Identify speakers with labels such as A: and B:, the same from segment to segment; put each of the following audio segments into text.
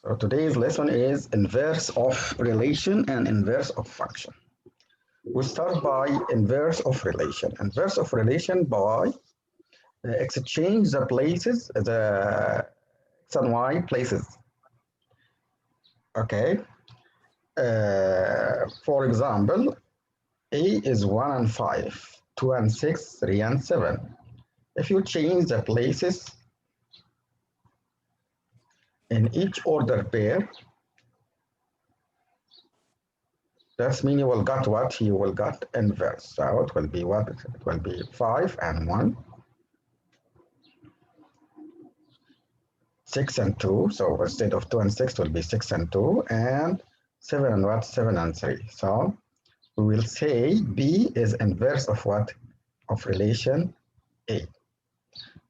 A: So today's lesson is inverse of relation and inverse of function. We start by inverse of relation. Inverse of relation by exchange the places, the x and y places. Okay. For example, A is 1 and 5, 2 and 6, 3 and 7. If you change the places in each order pair, that means you will get what? You will get inverse. So it will be what? It will be 5 and 1, 6 and 2. So instead of 2 and 6, it will be 6 and 2, and 7 and what? 7 and 3. So we will say B is inverse of what? Of relation A.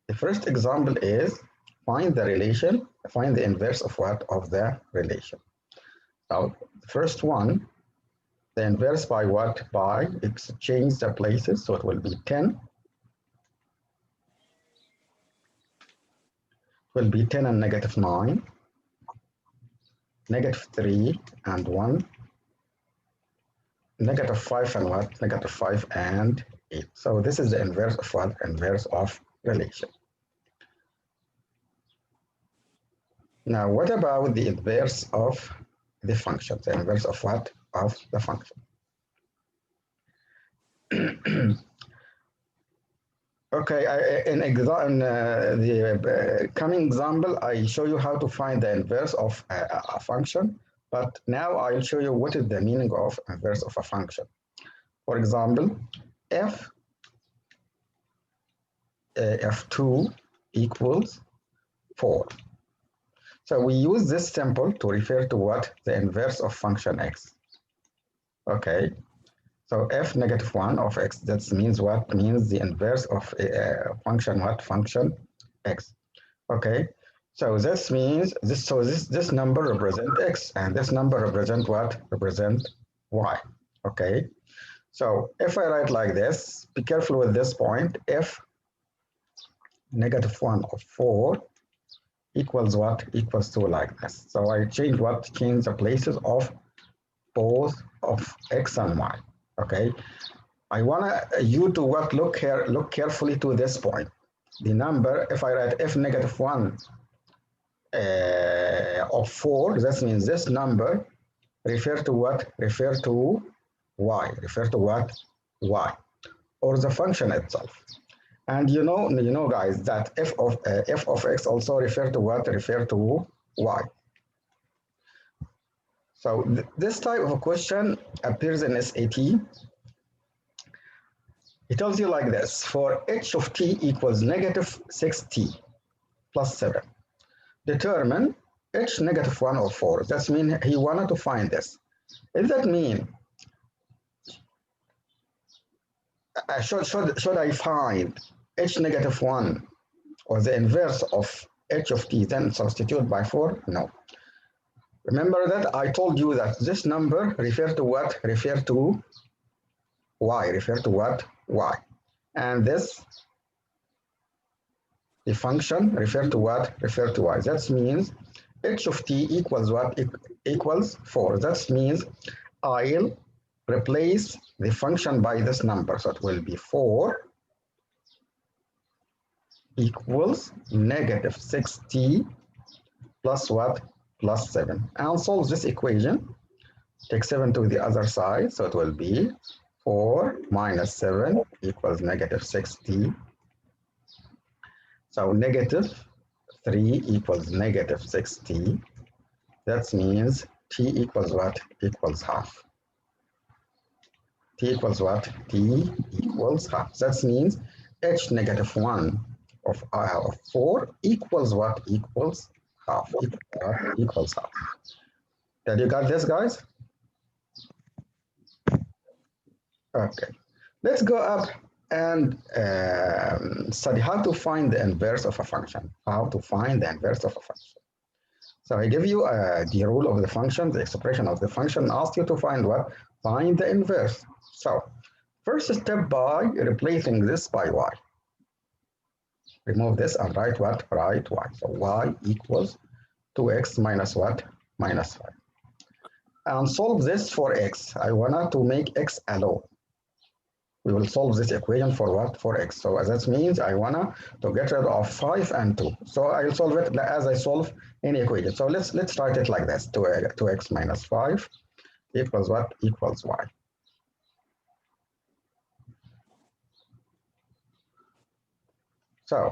A: The first example is find the relation, find the inverse of what? Of the relation. So the first one, the inverse by what? By exchange the places. So it will be 10. Will be 10 and negative 9, negative 3 and 1, negative 5 and what? Negative 5 and 8. So this is the inverse of what? Inverse of relation. Now, what about the inverse of the function? The inverse of what? Of the function. Okay, in the coming example, I show you how to find the inverse of a function, but now I'll show you what is the meaning of inverse of a function. For example, f2 equals 4. So we use this symbol to refer to what? The inverse of function x. Okay. So f negative 1 of x, that means what? Means the inverse of function what? Function x. Okay. So this means this number represent x, and this number represent what? Represent y. Okay. So if I write like this, be careful with this point. F negative 1 of 4 equals what? Equals 2 like this. So I change what? Change the places of both of x and y. Okay, I want you to what? Look here, look carefully to this point. The number, if I write f negative 1 of 4, that means this number refer to what? Refer to y. Refer to what? Y, or the function itself. And you know, guys, that f of x also refer to what? Refer to y. So this type of a question appears in SAT. It tells you like this: for h of t equals negative 6t plus 7, determine h negative 1 or 4. That means he wanted to find this. Does that mean should I find h negative 1 or the inverse of h of t, then substitute by 4? No. Remember that I told you that this number refer to what? Refer to y. Refer to what? Y. And this, the function, refer to what? Refer to y. That means h of t equals what? Equals 4. That means I'll replace the function by this number. So it will be 4 equals negative 6t plus what? Plus 7. I'll solve this equation. Take 7 to the other side. So it will be 4 minus 7 equals negative 6t. So negative 3 equals negative 6t. That means t equals what? Equals half. T equals what? T equals half. That means h negative 1 of 4 equals what? Equals half. Equals half. Did you got this, guys? Okay. Let's go up and study how to find the inverse of a function. How to find the inverse of a function. So I give you the rule of the function, the expression of the function, ask you to find what? Find the inverse. So first step by replacing this by y. Remove this and write what? Write y. So y equals 2x minus what? Minus 5. And solve this for x. I want to make x alone. We will solve this equation for what? For x. So that means I want to get rid of 5 and 2. So I'll solve it as I solve any equation. So let's write it like this. 2x minus 5 equals what? Equals y. So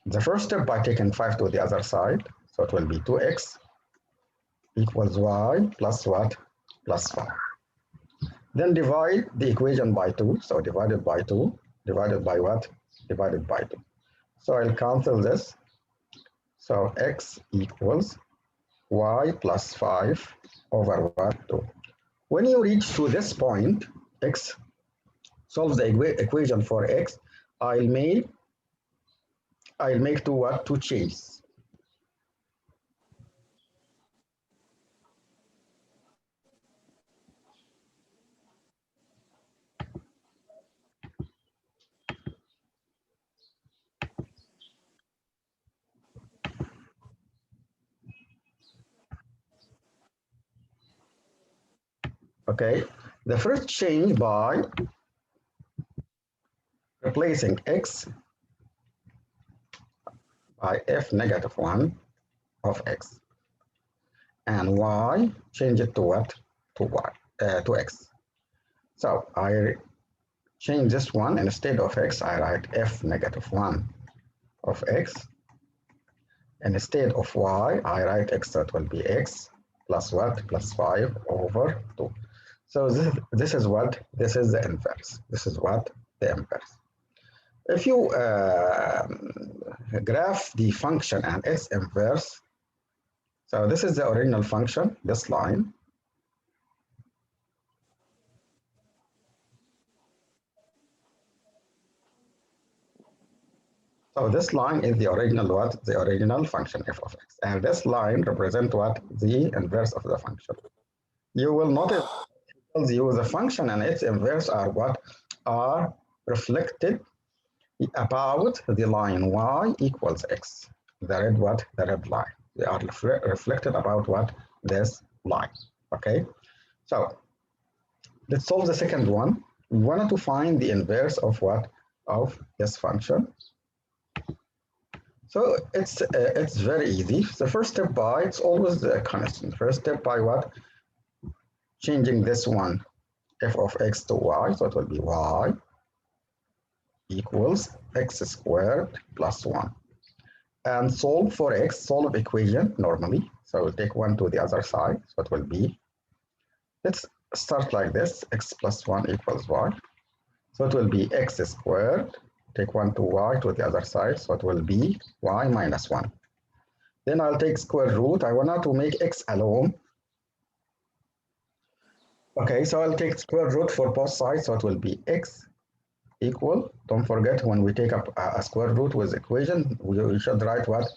A: the first step by taking 5 to the other side. So it will be 2x equals y plus what? Plus 5. Then divide the equation by 2. So divided by 2, divided by what? Divided by 2. So I'll cancel this. So x equals y plus 5 over what? 2. When you reach to this point, x, solve the equation for x, I'll make two what? Two changes. Okay, the first change by replacing x by f negative 1 of x, and y change it to what? To y, to x. So I change this one, instead of x, I write f negative 1 of x. And instead of y, I write x, that will be x plus what? Plus 5 over 2. So this is what? This is the inverse. This is what? The inverse. If you graph the function and its inverse, so this is the original function, this line. So this line is the original what? The original function f of x. And this line represents what? The inverse of the function. You will notice tells you the function and its inverse are what? Are reflected about the line y equals x. The red what? The red line. They are reflected about what? This line. Okay. So let's solve the second one. We wanted to find the inverse of what? Of this function. So it's very easy. The first step by, it's always the constant. First step by what? Changing this one, f of x to y. So it will be y equals x squared plus 1. And solve for x, solve equation normally. So we'll take 1 to the other side. So it will be, let's start like this, x plus 1 equals y. So it will be x squared, take 1 to y to the other side. So it will be y minus 1. Then I'll take square root. I want to make x alone. Okay, so I'll take square root for both sides. So it will be x equal, don't forget when we take up a square root with equation, we should write what?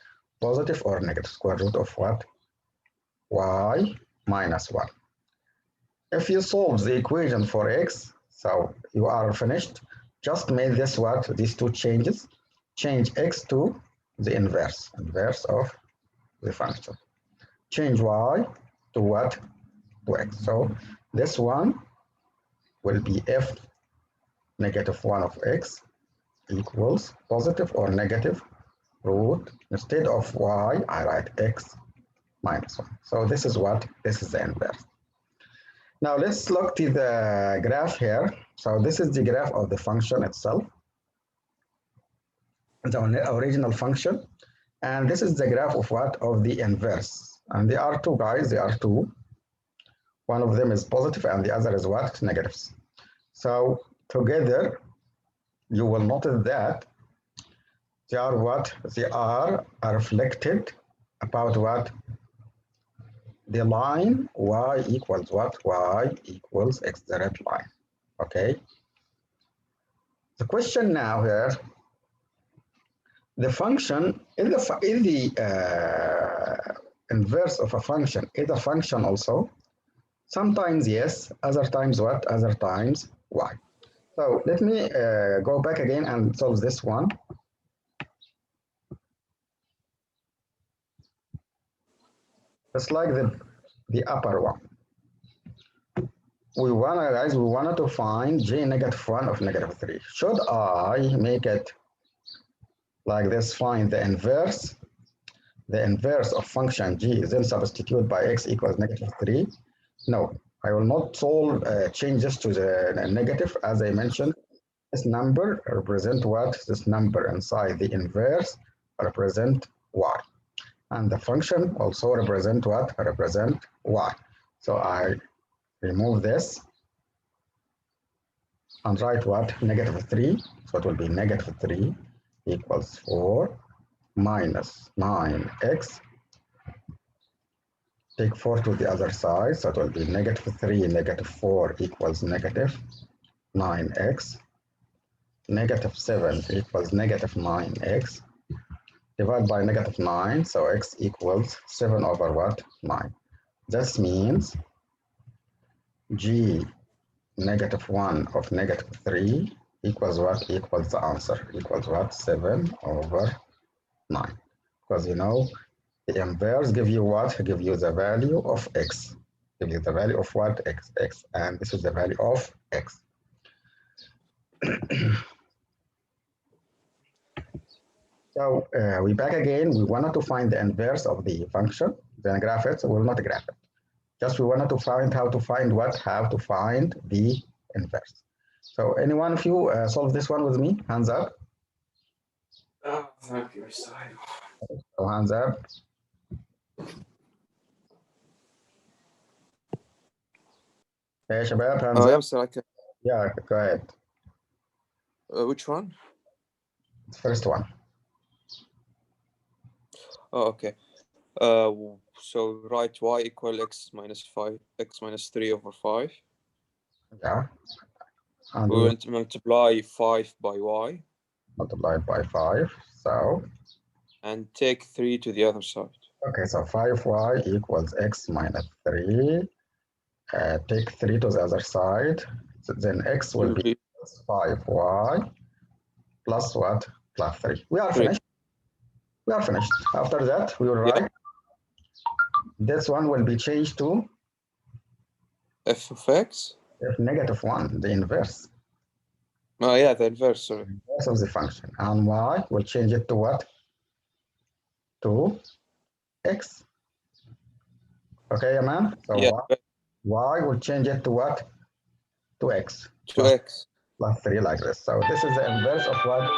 A: Positive or negative square root of what? Y minus 1. If you solve the equation for x, so you are finished. Just make this what? These two changes. Change x to the inverse of the function. Change y to what? To x. So this one will be f negative 1 of x equals positive or negative root. Instead of y, I write x minus 1. So this is what? This is the inverse. Now let's look to the graph here. So this is the graph of the function itself, the original function. And this is the graph of what? Of the inverse. And there are two guys, there are two. One of them is positive and the other is what? Negatives. So together, you will notice that they are what? They are reflected about what? The line y equals what? Y equals x, the red line. Okay. The question now here, the function is the inverse of a function is a function also. Sometimes yes, other times what? Other times y. So let me go back again and solve this one. It's like the upper one. We wanted to find J negative 1 of negative 3. Should I make it like this, find the inverse of function G, then substitute by x equals negative 3? No, I will not solve changes to the negative. As I mentioned, this number represent what? This number inside the inverse represent y. And the function also represent what? Represent y. So I remove this and write what? Negative 3. So it will be negative 3 equals 4 minus 9x. Take 4 to the other side. So it will be negative 3, negative 4 equals negative 9x. Negative 7 equals negative 9x. Divide by negative 9, so x equals 7 over what? 9. This means G negative 1 of negative 3 equals what? Equals the answer. Equals what? 7 over 9. Because you know, the inverse give you what? Give you the value of x. Give you the value of what? X. And this is the value of x. So we back again. We wanted to find the inverse of the function. Then graph it. So we'll not graph it. Just we wanted to find how to find what? How to find the inverse. So any one of you solve this one with me? Hands up.
B: Oh, thank you, Mr.
A: So hands up. Hey, Shabab, hands up.
B: Yeah, Mr. I can.
A: Yeah, go ahead.
B: Which one?
A: The first one.
B: Oh, okay. So write y equal x minus 5, x minus 3 over 5.
A: Yeah. And
B: We want to multiply 5 by y.
A: Multiply by 5. So.
B: And take 3 to the other side.
A: Okay, so 5y equals x minus 3. Take 3 to the other side. So then x will be 5y plus what? Plus 3. We are finished. We are finished. After that, we will write. This one will be changed to
B: f of x?
A: F negative 1, the inverse.
B: Oh, yeah, the inverse, sorry.
A: The inverse of the function. And y will change it to what? To x. Okay, man? So
B: yeah.
A: Y will change it to what? To x.
B: To x.
A: Plus 3 like this. So this is the inverse of what?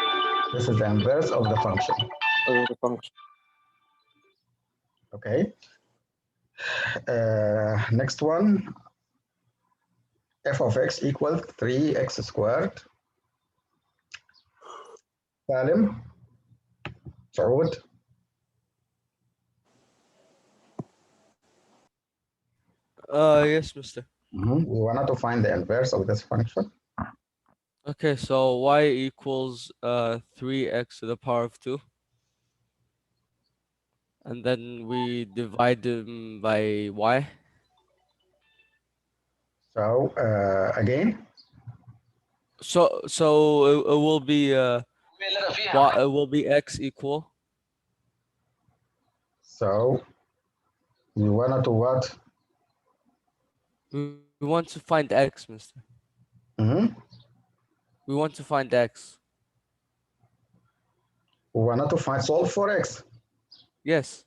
A: This is the inverse of the function.
B: Of the function.
A: Okay. Next one. F of x equals 3x squared. Salim. Saud.
C: Yes, mister.
A: We wanted to find the inverse of this function.
C: Okay, so y equals 3x to the power of 2. And then we divide them by y.
A: So again.
C: So it will be it will be x equal.
A: So we wanted to what?
C: We want to find x, mister. We want to find x.
A: We wanted to solve for x.
C: Yes.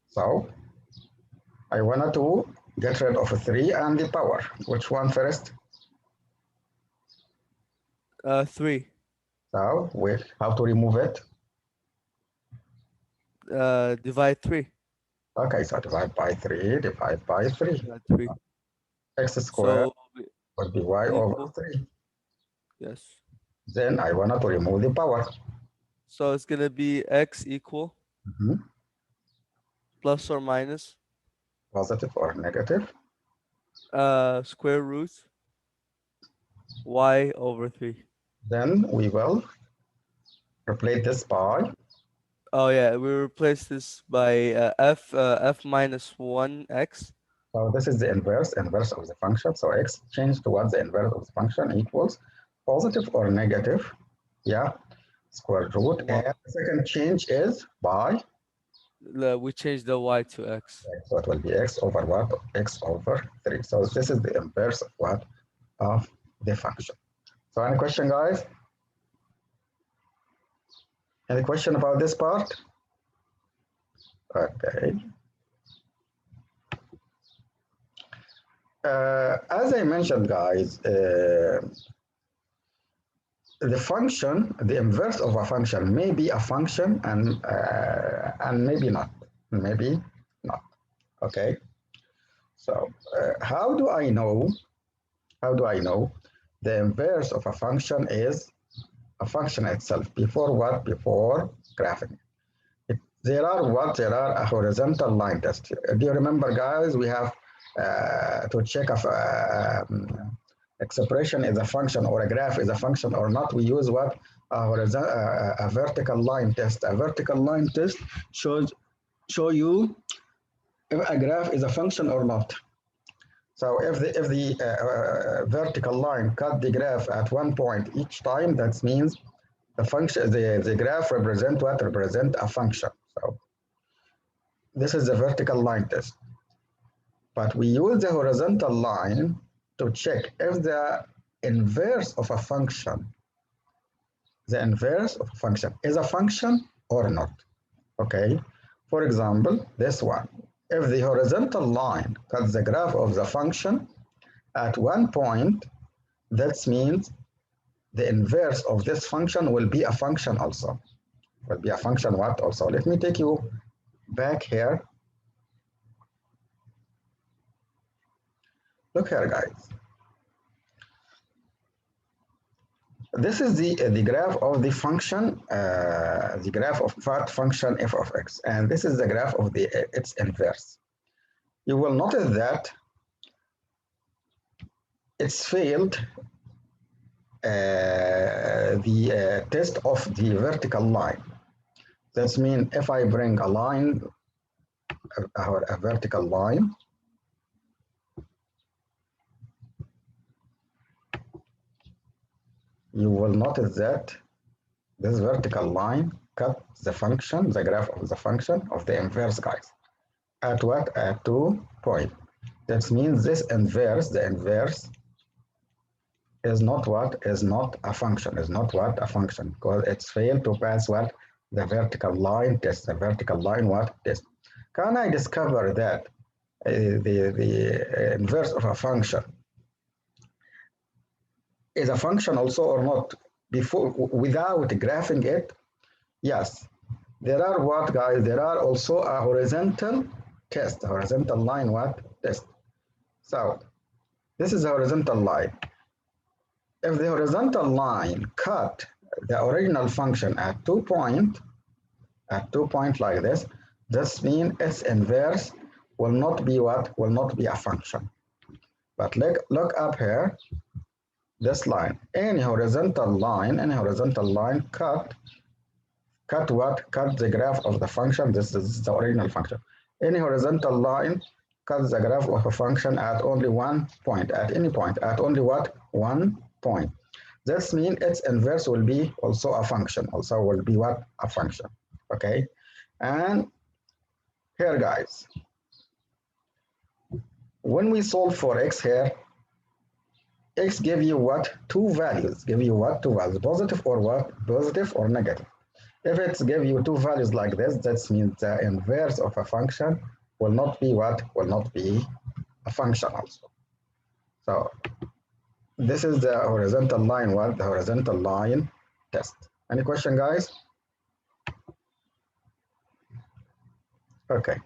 A: So I wanted to get rid of 3 and the power. Which one first?
C: 3.
A: So we have to remove it.
C: Divide 3.
A: Okay, so divide by 3, divide by 3.
C: Divide 3.
A: X squared
C: So
A: would be y over 3.
C: Yes.
A: Then I wanted to remove the power.
C: So it's going to be x equal plus or minus
A: positive or negative
C: square root y over 3.
A: Then we will replace this by.
C: Oh yeah, we replace this by f minus 1x.
A: So this is the inverse of the function. So x changed towards the inverse of the function equals positive or negative, yeah, square root. And the second change is by
C: we change the y to x.
A: So it will be x over what? X over 3. So this is the inverse of what? Of the function. So any question, guys? Any question about this part? Okay. As I mentioned, guys, the function, the inverse of a function may be a function and maybe not. Maybe not. Okay. So how do I know? How do I know the inverse of a function is a function itself? Before what? Before graphing. There are what? There are a horizontal line test. Do you remember, guys? We have to check if expression is a function or a graph is a function or not. We use what? A vertical line test. A vertical line test show you if a graph is a function or not. So if the vertical line cut the graph at one point each time, that means the function, the graph represent what? Represent a function. So this is the vertical line test. But we use the horizontal line to check if the inverse of a function, the inverse of a function is a function or not. Okay. For example, this one. If the horizontal line cuts the graph of the function at one point, that means the inverse of this function will be a function also. Will be a function what also? Let me take you back here. Look here, guys. This is the graph of the function, the graph of what function f of x, and this is the graph of its inverse. You will notice that it's failed the test of the vertical line. That means if I bring a line, a vertical line, you will notice that this vertical line cut the function, the graph of the function of the inverse, guys. At what? At 2 points. That means this inverse, the inverse, is not what? Is not a function. Is not what? A function. Because it's failed to pass what? The vertical line test. The vertical line what? Test. Can I discover that the inverse of a function is a function also or not before without graphing it? Yes. There are what, guys? There are also a horizontal test, a horizontal line what? Test. So this is a horizontal line. If the horizontal line cut the original function at 2 points, like this means its inverse will not be what? Will not be a function. But look up here, this line. Any horizontal line cut what? Cut the graph of the function. This is the original function. Any horizontal line cuts the graph of a function at only 1 point, at any point, at only what? 1 point. That means its inverse will be also a function, also will be what? A function, okay? And here, guys, when we solve for x here, x give you what? 2 values, give you what? 2 values, positive or what? Positive or negative. If it's give you 2 values like this, that means the inverse of a function will not be what? Will not be a function also. So this is the horizontal line, what? The horizontal line test. Any question, guys? Okay.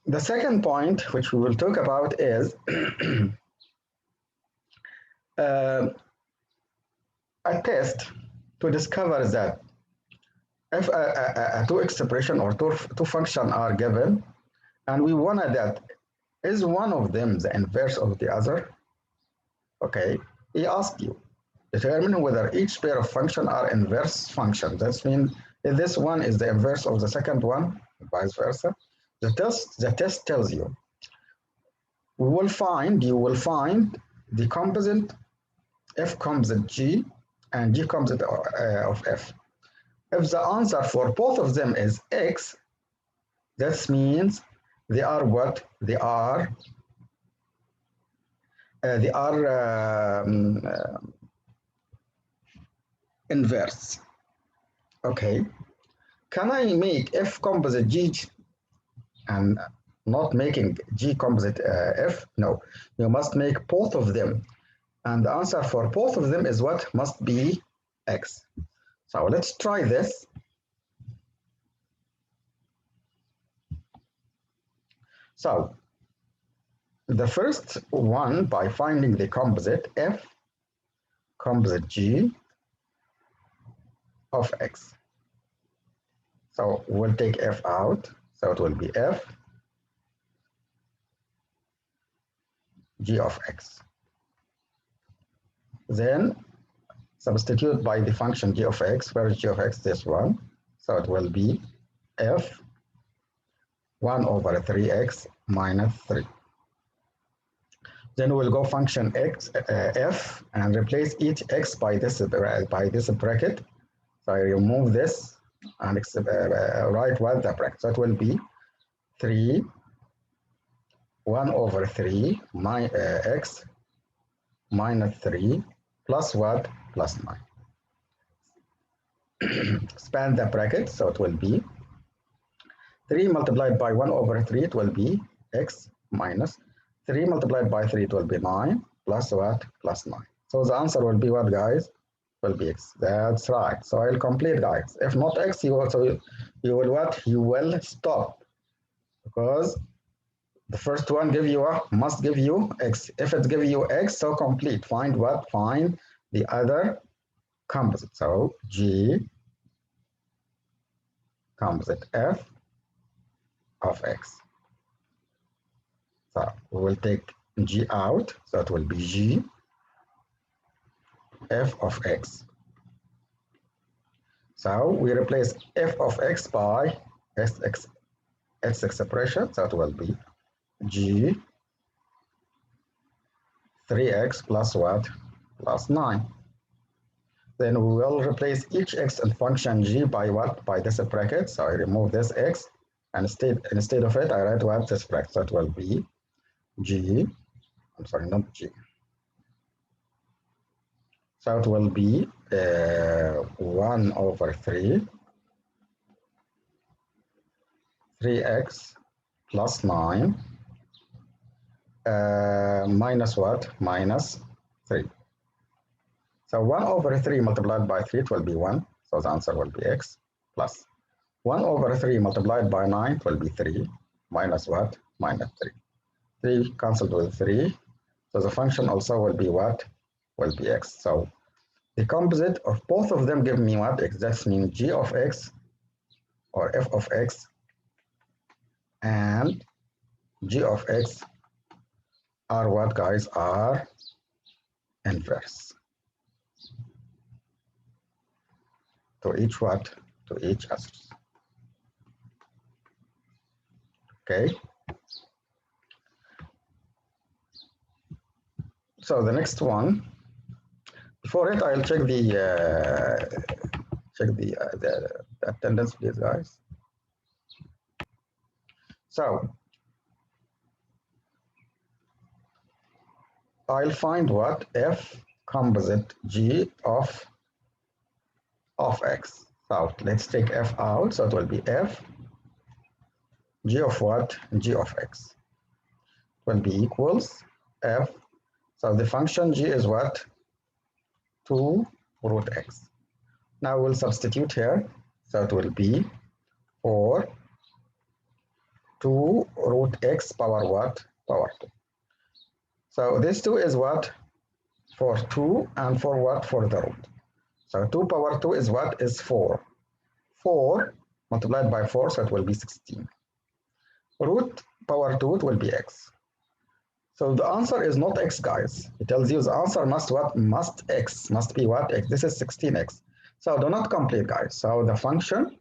A: The second point, which we will talk about, is a test to discover that if a two expression or two function are given, and we wanted that is one of them the inverse of the other, okay, he asked you, determine whether each pair of function are inverse functions. That means if this one is the inverse of the second one, vice versa. The test tells you, you will find the composite f composite g and g composite of f. If the answer for both of them is x, that means they are what? They are inverse. Okay. Can I make F composite G and not making G composite F? No. You must make both of them. And the answer for both of them is what? Must be X. So let's try this. So the first one, by finding the composite F composite G of X. So we'll take F out. So it will be F G of X. Then substitute by the function G of X. Where is G of X? This one. So it will be F 1 over 3x minus 3. Then we'll go function x f and replace each x by this bracket. So I remove this and write what the bracket. So it will be 3 1 over 3 x minus 3 plus what? Plus 9. Expand the bracket, so it will be 3 multiplied by 1 over 3, it will be x minus 3 multiplied by 3, it will be 9 plus what? Plus 9. So the answer will be what, guys? Will be x. That's right. So I'll complete, guys. If not x, you will what? You will stop, because the first one must give you x. If it gives you x, so complete. Find what? Find the other composite. So G composite F of x. So we will take G out, so it will be G F of x. So we replace F of x by x expression, so it will be G 3x plus what? Plus 9. Then we will replace each x in function G by what? By this bracket. So I remove this x, and instead of it, I write what? This bracket. So it will be G, I'm sorry, not G. So it will be 1 over 3x plus 9 minus what? Minus 3. So 1 over 3 multiplied by 3, it will be 1. So the answer will be x plus 1 over 3 multiplied by 9, it will be 3 minus what? Minus 3. 3 cancelled with 3. So the function also will be what? Will be x. So the composite of both of them give me what? X. That means G of x or F of x and G of x are what, guys? Are inverse to each what? To each other. Okay. So the next one, before it, I'll check the attendance, please, guys. So I'll find what? F composite G of x. So let's take f out. So it will be f G of what? G of x will be equals f. So the function G is what? 2 root x. Now we'll substitute here. So it will be 4 2 root x power what? Power 2. So this 2 is what? For 2 and for what? For the root. So 2 power 2 is what? Is 4. 4 multiplied by 4, so it will be 16. Root power 2, it will be x. So the answer is not x, guys. It tells you the answer must what? Must x. Must be what? X. This is 16x. So do not complete, guys. So the functions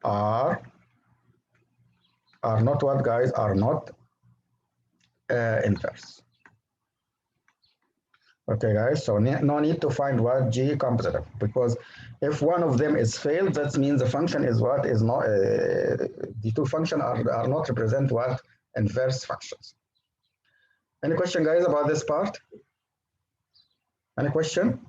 A: are not what, guys? Are not inverse. Okay, guys, so no need to find what G composite of, because if one of them is failed, that means the function is what is not, the two functions are not represent what inverse functions. Any question, guys, about this part? Any question?